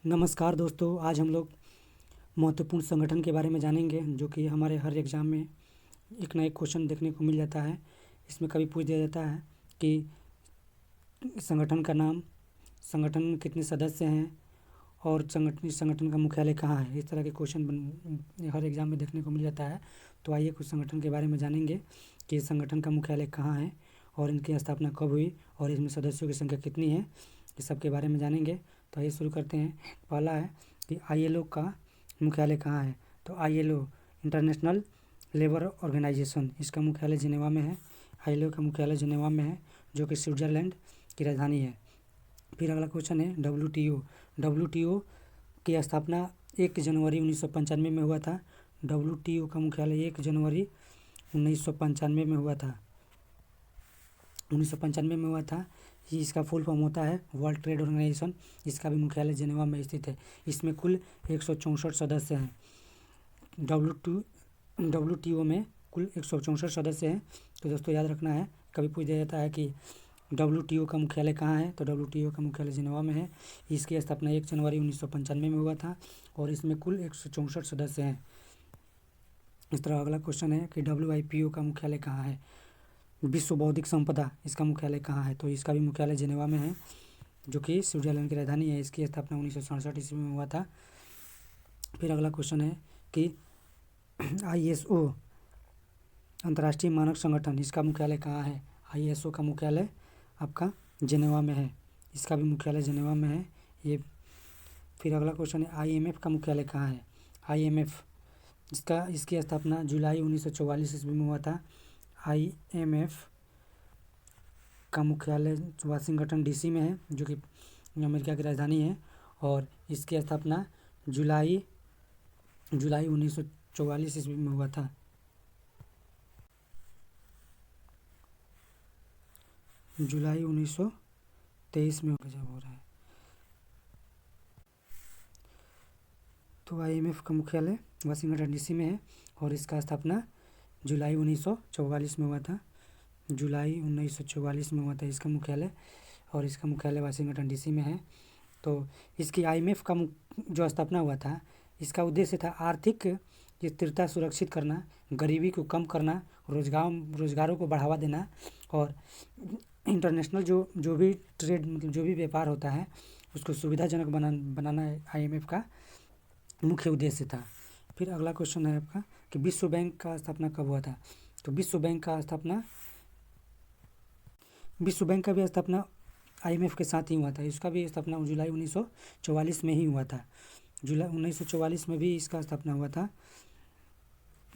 नमस्कार दोस्तों, आज हम लोग महत्वपूर्ण संगठन के बारे में जानेंगे जो कि हमारे हर एग्ज़ाम में एक ना एक क्वेश्चन देखने को मिल जाता है। इसमें कभी पूछ दिया जाता है कि संगठन का नाम, संगठन में कितने सदस्य हैं और इस संगठन का मुख्यालय कहाँ है। इस तरह के क्वेश्चन हर एग्ज़ाम में देखने को मिल जाता है। तो आइए कुछ संगठन के बारे में जानेंगे कि इस संगठन का मुख्यालय कहाँ है और इनकी स्थापना कब हुई और इसमें सदस्यों की संख्या कितनी है, इस सब के बारे में जानेंगे। तो आइए शुरू करते हैं। पहला है कि ILO का मुख्यालय कहाँ है। तो ILO इंटरनेशनल लेबर ऑर्गेनाइजेशन, इसका मुख्यालय जिनेवा में है। ILO का मुख्यालय जिनेवा में है जो कि स्विट्ज़रलैंड की राजधानी है। फिर अगला क्वेश्चन है WTO की स्थापना 1 जनवरी 1995 में हुआ था। WTO का मुख्यालय 1 जनवरी 1995 में हुआ था 1995 में हुआ था। इसका फुल फॉर्म होता है वर्ल्ड ट्रेड ऑर्गेनाइजेशन। इसका भी मुख्यालय जिनेवा में स्थित है। इसमें कुल 164 सदस्य हैं। WTO में कुल 164 सदस्य हैं। तो दोस्तों याद रखना है, कभी पूछ दिया जाता है कि WTO का मुख्यालय कहाँ है, तो WTO का मुख्यालय जिनेवा में है। इसकी स्थापना 1 जनवरी 1995 में हुआ था और इसमें कुल 164 सदस्य हैं। इस तरह अगला क्वेश्चन है कि WIPO का मुख्यालय कहाँ है। विश्व बौद्धिक संपदा, इसका मुख्यालय कहाँ है। तो इसका भी मुख्यालय जिनेवा में है जो कि स्विट्ज़रलैंड की राजधानी है। इसकी स्थापना 1967 ईस्वी में हुआ था। फिर अगला क्वेश्चन है कि ISO अंतर्राष्ट्रीय मानक संगठन, इसका मुख्यालय कहाँ है। ISO का मुख्यालय आपका जिनेवा में है। इसका भी मुख्यालय जिनेवा में है ये। फिर अगला क्वेश्चन है IMF का मुख्यालय कहाँ है। IMF इसकी स्थापना जुलाई 1944 ईस्वी में हुआ था। IMF का मुख्यालय वाशिंगटन DC में है जो कि अमेरिका की राजधानी है और इसकी स्थापना जुलाई 1944 ईस्वी में हुआ था। जुलाई 1923 में जब हो रहा है। तो IMF का मुख्यालय वाशिंगटन DC में है और इसका स्थापना जुलाई 1944 में हुआ था। जुलाई 1944 में हुआ था इसका मुख्यालय और इसका मुख्यालय वाशिंगटन DC में है। तो इसकी IMF का जो स्थापना हुआ था, इसका उद्देश्य था आर्थिक स्थिरता सुरक्षित करना, गरीबी को कम करना, रोजगारों को बढ़ावा देना और इंटरनेशनल जो भी ट्रेड मतलब जो भी व्यापार होता है उसको सुविधाजनक बनाना IMF का मुख्य उद्देश्य था। फिर अगला क्वेश्चन है आपका कि विश्व बैंक का स्थापना कब हुआ था। तो विश्व बैंक का भी स्थापना IMF के साथ ही हुआ था। इसका भी स्थापना जुलाई 1944 में ही हुआ था। जुलाई 1944 में भी इसका स्थापना हुआ था।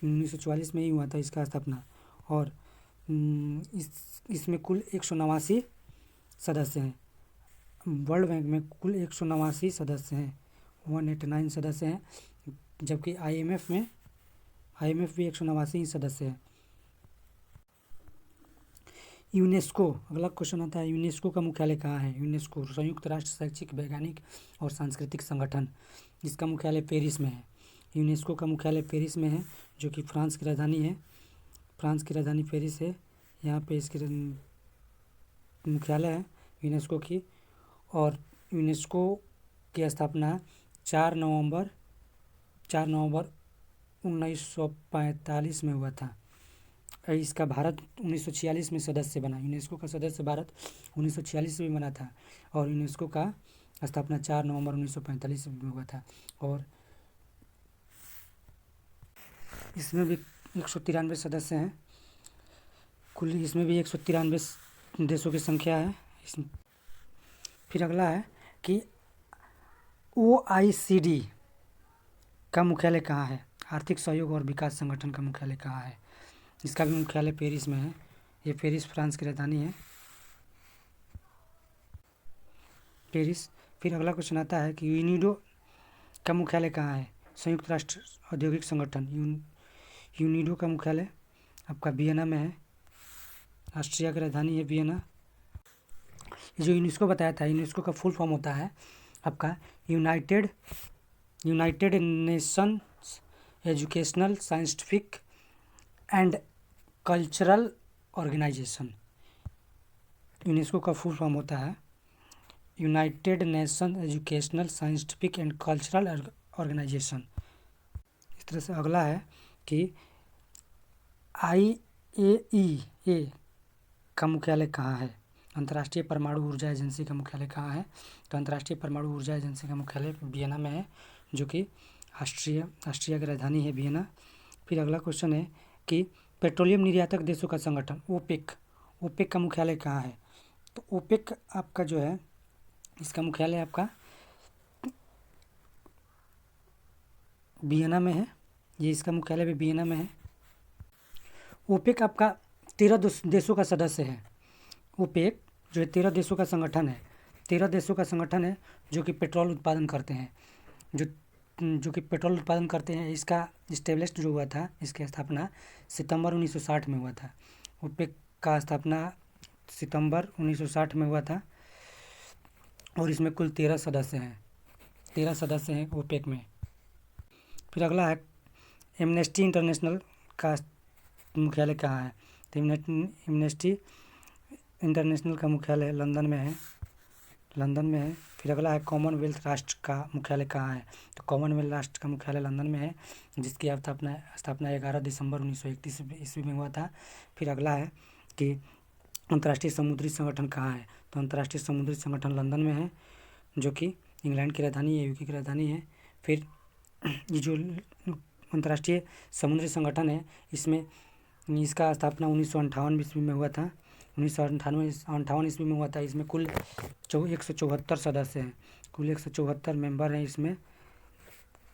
1944 में ही हुआ था इसका स्थापना और इसमें कुल 189 सदस्य हैं। वर्ल्ड बैंक में कुल 189 सदस्य हैं, 189 सदस्य हैं, जबकि IMF भी 189 सदस्य हैं। यूनेस्को, अगला क्वेश्चन आता है यूनेस्को का मुख्यालय कहाँ है। यूनेस्को संयुक्त राष्ट्र शैक्षिक, वैज्ञानिक और सांस्कृतिक संगठन, इसका मुख्यालय पेरिस में है। यूनेस्को का मुख्यालय पेरिस में है जो कि फ्रांस की राजधानी है। फ्रांस की राजधानी पेरिस है। यहाँ पे इसकी मुख्यालय है यूनेस्को की। और यूनेस्को की स्थापना 4 नवंबर 1945 में हुआ था। इसका भारत 1946 में सदस्य बना। यूनेस्को का सदस्य भारत 1946 में बना था और यूनेस्को का स्थापना 4 नवंबर 1945 में हुआ था। और इसमें भी 193 सदस्य हैं। कुल इसमें भी 193 देशों की संख्या है। फिर अगला है कि OECD का मुख्यालय कहाँ है। आर्थिक सहयोग और विकास संगठन का मुख्यालय कहाँ है। इसका भी मुख्यालय पेरिस में है। ये पेरिस फ्रांस की राजधानी है, पेरिस। फिर अगला क्वेश्चन आता है कि यूनिडो का मुख्यालय कहाँ है। संयुक्त राष्ट्र औद्योगिक संगठन यूनिडो का मुख्यालय आपका वियना में है। ऑस्ट्रिया की राजधानी है वियना। जो यूनेस्को बताया था, यूनेस्को का फुल फॉर्म होता है आपका United Nations Educational, Scientific and Cultural Organization. UNESCO का फुल फॉर्म होता है United Nation Educational Scientific and Cultural Organization. इस तरह से अगला है कि IAEA का मुख्यालय कहाँ है? अंतर्राष्ट्रीय परमाणु ऊर्जा एजेंसी का मुख्यालय कहाँ है? तो अंतर्राष्ट्रीय परमाणु ऊर्जा एजेंसी का मुख्यालय वियना में है, जो कि ऑस्ट्रिया की राजधानी है वियना। फिर अगला क्वेश्चन है कि पेट्रोलियम निर्यातक देशों का संगठन ओपेक का मुख्यालय कहाँ है? तो ओपेक आपका जो है, इसका मुख्यालय आपका वियना में है। ये इसका मुख्यालय भी वियना में है। ओपेक आपका 13 देशों का सदस्य है। ओपेक जो है 13 देशों का संगठन है। 13 देशों का संगठन है जो कि पेट्रोल उत्पादन करते हैं, जो कि पेट्रोल उत्पादन करते हैं। इसका इस्टेब्लिश्ड जो हुआ था, इसकी स्थापना सितंबर 1960 में हुआ था। ओपेक का स्थापना सितंबर 1960 में हुआ था और इसमें कुल 13 सदस्य हैं। 13 सदस्य हैं ओपेक में। फिर अगला है एमनेस्टी इंटरनेशनल का मुख्यालय कहाँ है? तो एमनेस्टी इंटरनेशनल का मुख्यालय लंदन में है। फिर अगला है कॉमनवेल्थ राष्ट्र का मुख्यालय कहाँ है? तो कॉमनवेल्थ राष्ट्र का मुख्यालय लंदन में है, जिसकी स्थापना 11 दिसंबर 1931 ईस्वी में हुआ था। फिर अगला है कि अंतर्राष्ट्रीय समुद्री संगठन कहाँ है? तो अंतर्राष्ट्रीय समुद्री संगठन लंदन में है, जो कि इंग्लैंड की राजधानी है, यूके की राजधानी है। फिर ये जो अंतर्राष्ट्रीय समुद्री संगठन है, इसका स्थापना 1958 ईस्वी में हुआ था। 1958 ईस्वी में हुआ था। इसमें कुल 174 सदस्य हैं, कुल 174 मेंबर हैं। इसमें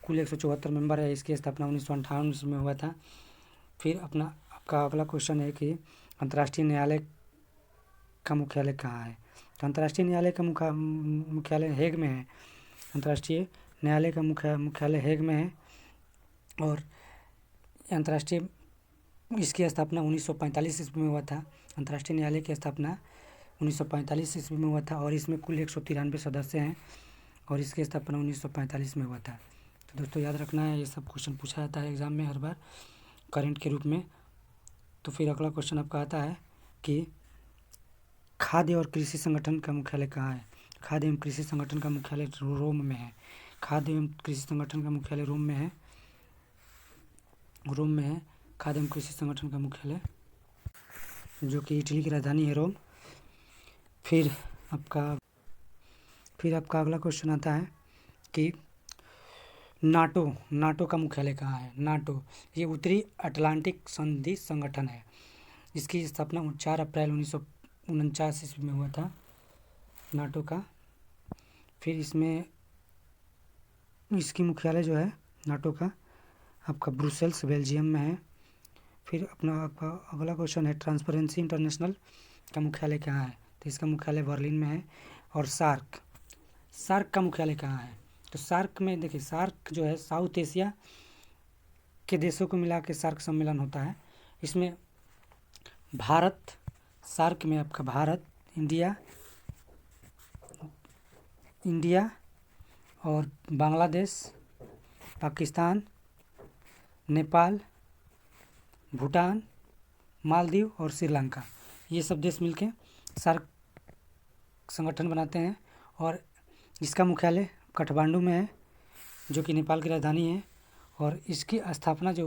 कुल 174 मेंबर है। इसकी स्थापना 1958 ईस्वी में हुआ था। फिर आपका अगला क्वेश्चन है कि अंतर्राष्ट्रीय न्यायालय का मुख्यालय कहाँ है? तो अंतर्राष्ट्रीय न्यायालय का मुख्यालय हेग में है। अंतर्राष्ट्रीय न्यायालय का मुख्यालय हेग में है और अंतर्राष्ट्रीय इसकी स्थापना 1945 ईस्वी में हुआ था। अंतर्राष्ट्रीय न्यायालय की स्थापना 1945 ईस्वी में हुआ था और इसमें कुल 193 सदस्य हैं और इसकी स्थापना 1945 में हुआ था। तो दोस्तों याद रखना है, ये सब क्वेश्चन पूछा जाता है एग्जाम में हर बार करंट के रूप में। तो फिर अगला क्वेश्चन आपका आता है कि खाद्य और कृषि संगठन का मुख्यालय कहाँ है? खाद्य एवं कृषि संगठन का मुख्यालय रोम में है। खाद्य एवं कृषि संगठन का मुख्यालय रोम में है। खाद्य एवं कृषि संगठन का मुख्यालय, जो कि इटली की राजधानी है रोम। फिर आपका अगला क्वेश्चन आता है कि नाटो का मुख्यालय कहाँ है? नाटो ये उत्तरी अटलांटिक संधि संगठन है। इसकी स्थापना 4 अप्रैल 1949 ईस्वी में हुआ था नाटो का। फिर इसकी मुख्यालय जो है नाटो का आपका ब्रुसेल्स बेल्जियम में है। फिर आपका अगला क्वेश्चन है ट्रांसपेरेंसी इंटरनेशनल का मुख्यालय कहाँ है? तो इसका मुख्यालय बर्लिन में है। और सार्क का मुख्यालय कहाँ है? तो सार्क में देखिए, सार्क जो है साउथ एशिया के देशों को मिला के सार्क सम्मेलन होता है। इसमें सार्क में आपका भारत, इंडिया और बांग्लादेश, पाकिस्तान, नेपाल, भूटान, मालदीव और श्रीलंका, ये सब देश मिलके सार्क संगठन बनाते हैं। और इसका मुख्यालय काठमांडू में है, जो कि नेपाल की राजधानी है। और इसकी स्थापना जो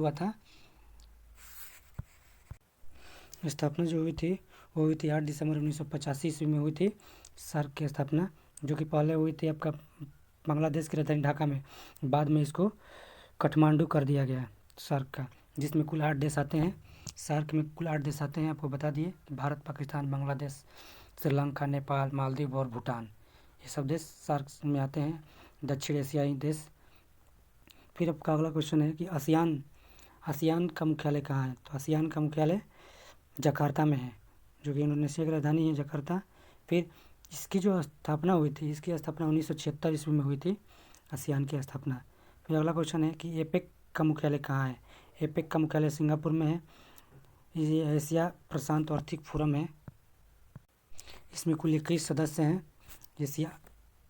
हुई थी वो हुई थी 8 दिसंबर 1985 ईस्वी में हुई थी सार्क की स्थापना, जो कि पहले हुई थी आपका बांग्लादेश की राजधानी ढाका में। बाद में इसको काठमांडू कर दिया गया सार्क का, जिसमें कुल 8 देश आते हैं। सार्क में कुल 8 देश आते हैं, आपको बता दिए, भारत, पाकिस्तान, बांग्लादेश, श्रीलंका, नेपाल, मालदीव और भूटान, ये सब देश सार्क में आते हैं, दक्षिण एशियाई देश। फिर आपका अगला क्वेश्चन है कि आसियान का मुख्यालय कहाँ है? तो आसियान का मुख्यालय जकार्ता में है, जो कि इंडोनेशिया की राजधानी है जकार्ता। फिर इसकी जो स्थापना हुई थी, इसकी स्थापना 1976 ईस्वी में हुई थी आसियान की स्थापना। फिर अगला क्वेश्चन है कि एपेक का मुख्यालय कहाँ है? एपेक का मुख्यालय सिंगापुर में है। ये एशिया प्रशांत आर्थिक फोरम है। इसमें कुल 21 सदस्य हैं।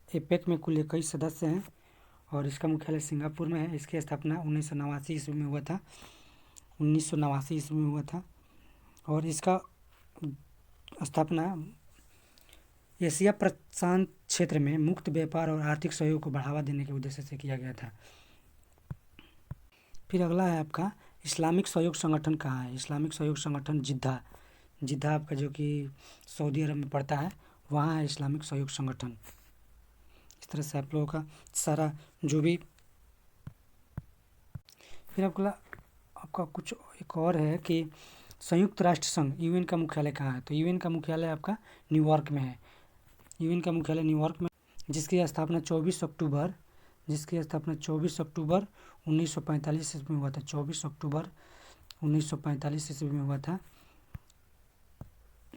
एपेक में कुल 21 सदस्य हैं और इसका मुख्यालय सिंगापुर में है। इसकी स्थापना 1989 ईस्वी में हुआ था और इसका स्थापना एशिया प्रशांत क्षेत्र में मुक्त व्यापार और आर्थिक सहयोग को बढ़ावा देने के उद्देश्य से किया गया था। फिर अगला है आपका इस्लामिक सहयोग संगठन कहाँ है। इस्लामिक सहयोग संगठन जिद्दा, जिद्दा आपका जो कि सऊदी अरब में पड़ता है, वहाँ है इस्लामिक सहयोग संगठन। इस तरह से आप लोगों का सारा जो भी। फिर आपका कुछ एक और है कि संयुक्त राष्ट्र संघ यूएन का मुख्यालय कहाँ है। तो यूएन का मुख्यालय आपका न्यूयॉर्क में है। यूएन का मुख्यालय न्यूयॉर्क में, जिसकी स्थापना 24 अक्टूबर 1945 ईस्वी में हुआ था। 24 अक्टूबर 1945 ईस्वी में हुआ था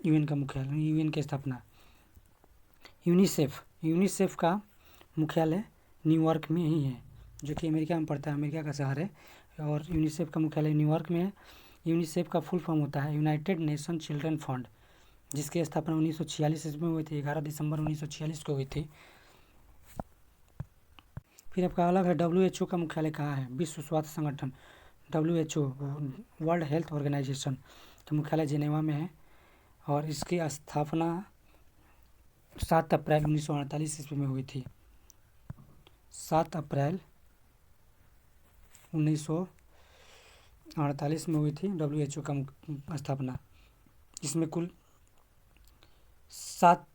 यूएन का मुख्यालय, यूएन की स्थापना। यूनिसेफ का मुख्यालय न्यूयॉर्क में ही है, जो कि अमेरिका में पड़ता है, अमेरिका का शहर है। और यूनिसेफ का मुख्यालय न्यूयॉर्क में है। यूनिसेफ का फुल फॉर्म होता है यूनाइटेड नेशन चिल्ड्रन फंड, जिसकी स्थापना 1946 ईस्वी में हुई थी। 11 दिसंबर 1946 को हुई थी। फिर आपका अलग है WHO का मुख्यालय कहाँ है। विश्व स्वास्थ्य संगठन WHO, वर्ल्ड हेल्थ ऑर्गेनाइजेशन का मुख्यालय जिनेवा में है और इसकी स्थापना 7 अप्रैल 1948 ईस्वी में हुई थी। 7 अप्रैल 1948 में हुई थी WHO का स्थापना। इसमें कुल 7